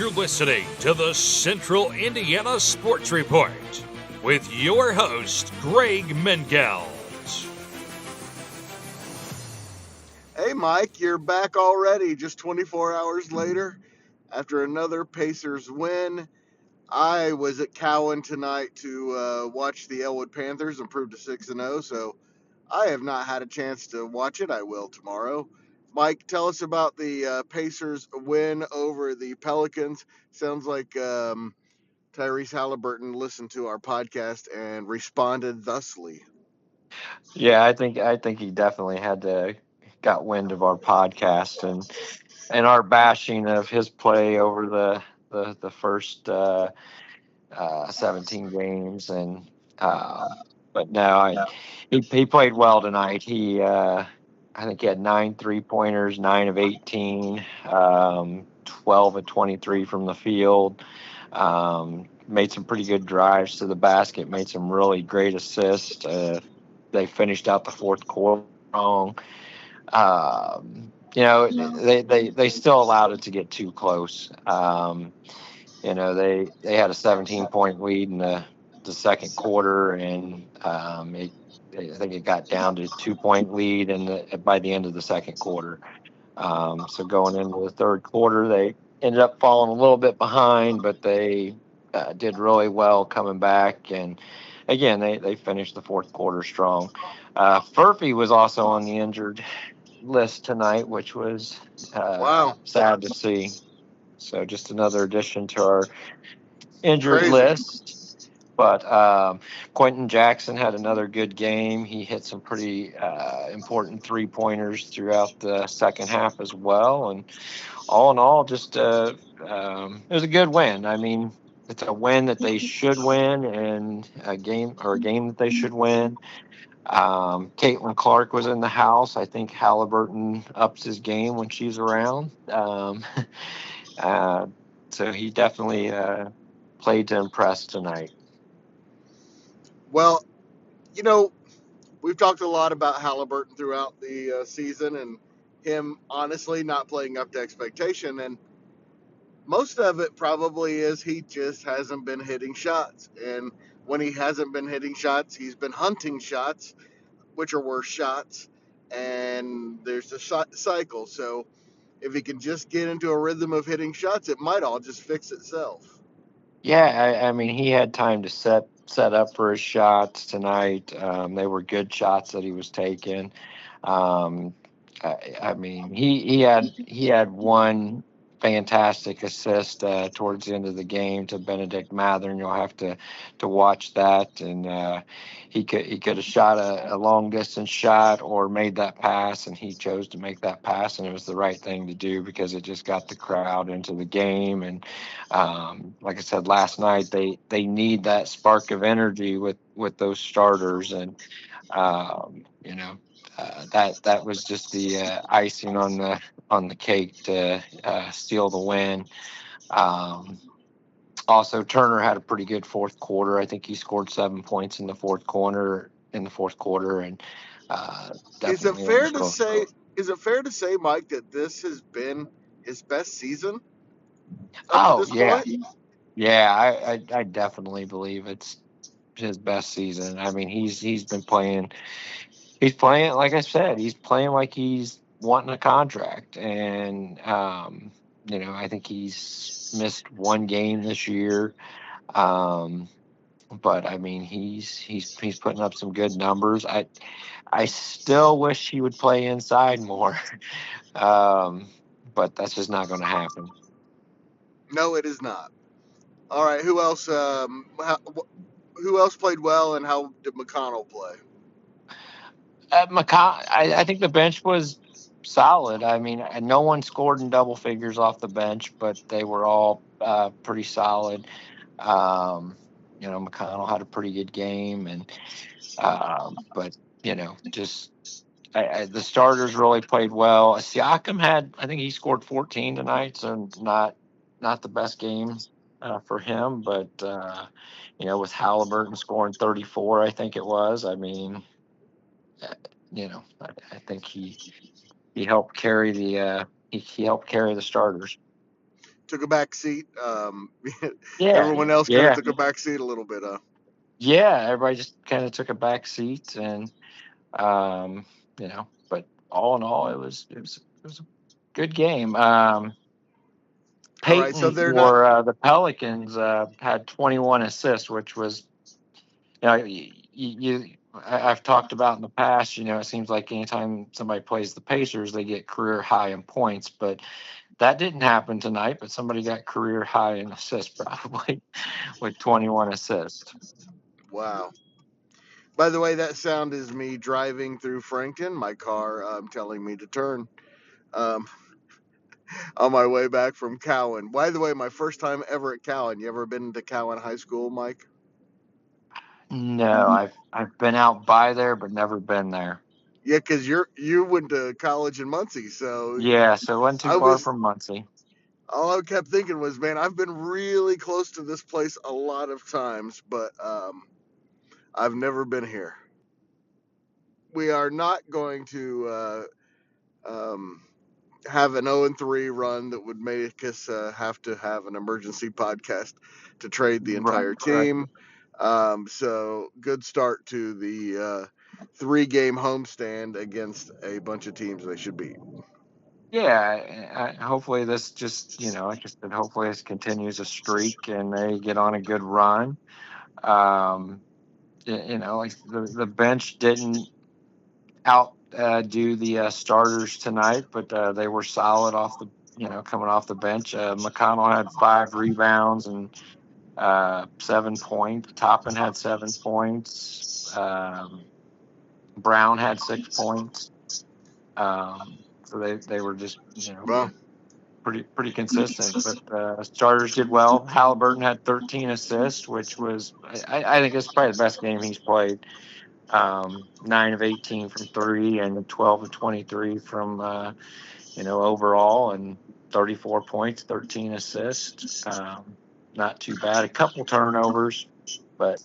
You're listening to the Central Indiana Sports Report with your host, Greg Mengels. Hey, Mike, you're back already just 24 hours later after another Pacers win. I was at Cowan tonight to watch the Elwood Panthers improve to 6-0, so I have not had a chance to watch it. I will tomorrow. Mike, tell us about the Pacers win over the Pelicans. Sounds like Tyrese Halliburton listened to our podcast and responded thusly. Yeah, I think he definitely got wind of our podcast and our bashing of his play over the first 17 games but no, he played well tonight. I think he had 9 3-pointers, 9 of 18, 12 of 23 from the field. Made some pretty good drives to the basket, made some really great assists. They finished out the fourth quarter strong. They still allowed it to get too close. They had a 17-point lead in the second quarter, and I think it got down to 2-point lead by the end of the second quarter. So going into the third quarter, they ended up falling a little bit behind, but they did really well coming back. And again, they finished the fourth quarter strong. Furphy was also on the injured list tonight, which was Wow. sad to see. So just another addition to our injured Crazy. list. But Quentin Jackson had another good game. He hit some pretty important 3-pointers throughout the second half as well. And all in all, just it was a good win. I mean, it's a win that they should win, and a game that they should win. Caitlin Clark was in the house. I think Halliburton ups his game when she's around. So he definitely played to impress tonight. Well, we've talked a lot about Halliburton throughout the season and him honestly not playing up to expectation. And most of it probably is he just hasn't been hitting shots. And when he hasn't been hitting shots, he's been hunting shots, which are worse shots. And there's a cycle. So if he can just get into a rhythm of hitting shots, it might all just fix itself. Yeah, I mean, he had time to set up for his shots tonight. They were good shots that he was taking. Um, I mean, he had one fantastic assist towards the end of the game to Benedict Mathern. You'll have to watch that, and he could have shot a long distance shot or made that pass, and he chose to make that pass, and it was the right thing to do because it just got the crowd into the game. And like I said last night, they need that spark of energy with those starters, and that was just the icing on the cake to steal the win. Also, Turner had a pretty good fourth quarter. I think he scored 7 points in the fourth quarter. And Is it definitely fair to underscored. say? Is it fair to say, Mike, that this has been his best season up to Oh this yeah, point? yeah. I definitely believe it's his best season. I mean, he's been playing. He's playing, like I said, he's playing like he's wanting a contract. And I think he's missed one game this year. Um, but I mean, he's putting up some good numbers. I still wish he would play inside more, um, but that's just not going to happen. No, it is not. All right, who else? Who else played well, and how did McConnell play? I think the bench was solid. I mean, no one scored in double figures off the bench, but they were all pretty solid. McConnell had a pretty good game, and but just the starters really played well. Siakam I think he scored 14 tonight, so not the best game for him, but with Halliburton scoring 34, I think it was. I mean, I think he helped carry the he helped carry the starters. took a back seat. Yeah, Everyone else kind of yeah, took a back seat a little bit. yeah. Everybody just kind of took a back seat, and um, but all in all, it was a good game. All right, so Peyton they're not. for the Pelicans had 21 assists, which was, I've talked about in the past. It seems like anytime somebody plays the Pacers, they get career high in points, but that didn't happen tonight. But somebody got career high in assists, probably with 21 assists. Wow. By the way, that sound is me driving through Frankton. My car telling me to turn um, on my way back from Cowan. By the way, my first time ever at Cowan. You ever been to Cowan High School, Mike? No, I've been out by there, but never been there. Yeah, because you went to college in Muncie, so Yeah, so it wasn't too I far was from Muncie. all I kept thinking was, man, I've been really close to this place a lot of times, but I've never been here. We are not going to um, have an 0-3 run that would make us have to have an emergency podcast to trade the Right, entire right. team. So good start to the 3-game homestand against a bunch of teams they should beat. Yeah, hopefully this just, like I said, hopefully this continues a streak and they get on a good run. Um, like the bench didn't do the starters tonight, but they were solid coming off the bench. McConnell had 5 rebounds and 7 points. Toppin had 7 points. Brown had 6 points. So they were just, Well, pretty consistent. But starters did well. Halliburton had 13 assists, which was I think it's probably the best game he's played. 9 of 18 from 3 and 12 of 23 from overall, and 34 points, 13 assists. Not too bad. A couple turnovers, but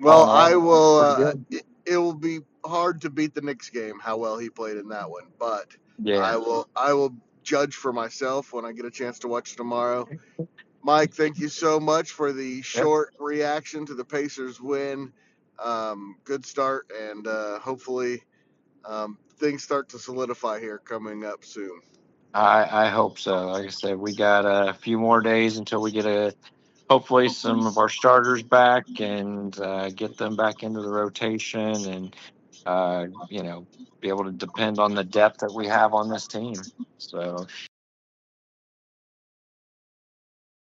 all well, in I all, will. pretty good. It will be hard to beat the Knicks game. How well he played in that one, but Yeah. I will judge for myself when I get a chance to watch tomorrow. Mike, thank you so much for the Yep. short reaction to the Pacers win. Good start, and hopefully things start to solidify here coming up soon. I hope so. Like I said, we got a few more days until we get hopefully some of our starters back and get them back into the rotation and be able to depend on the depth that we have on this team. So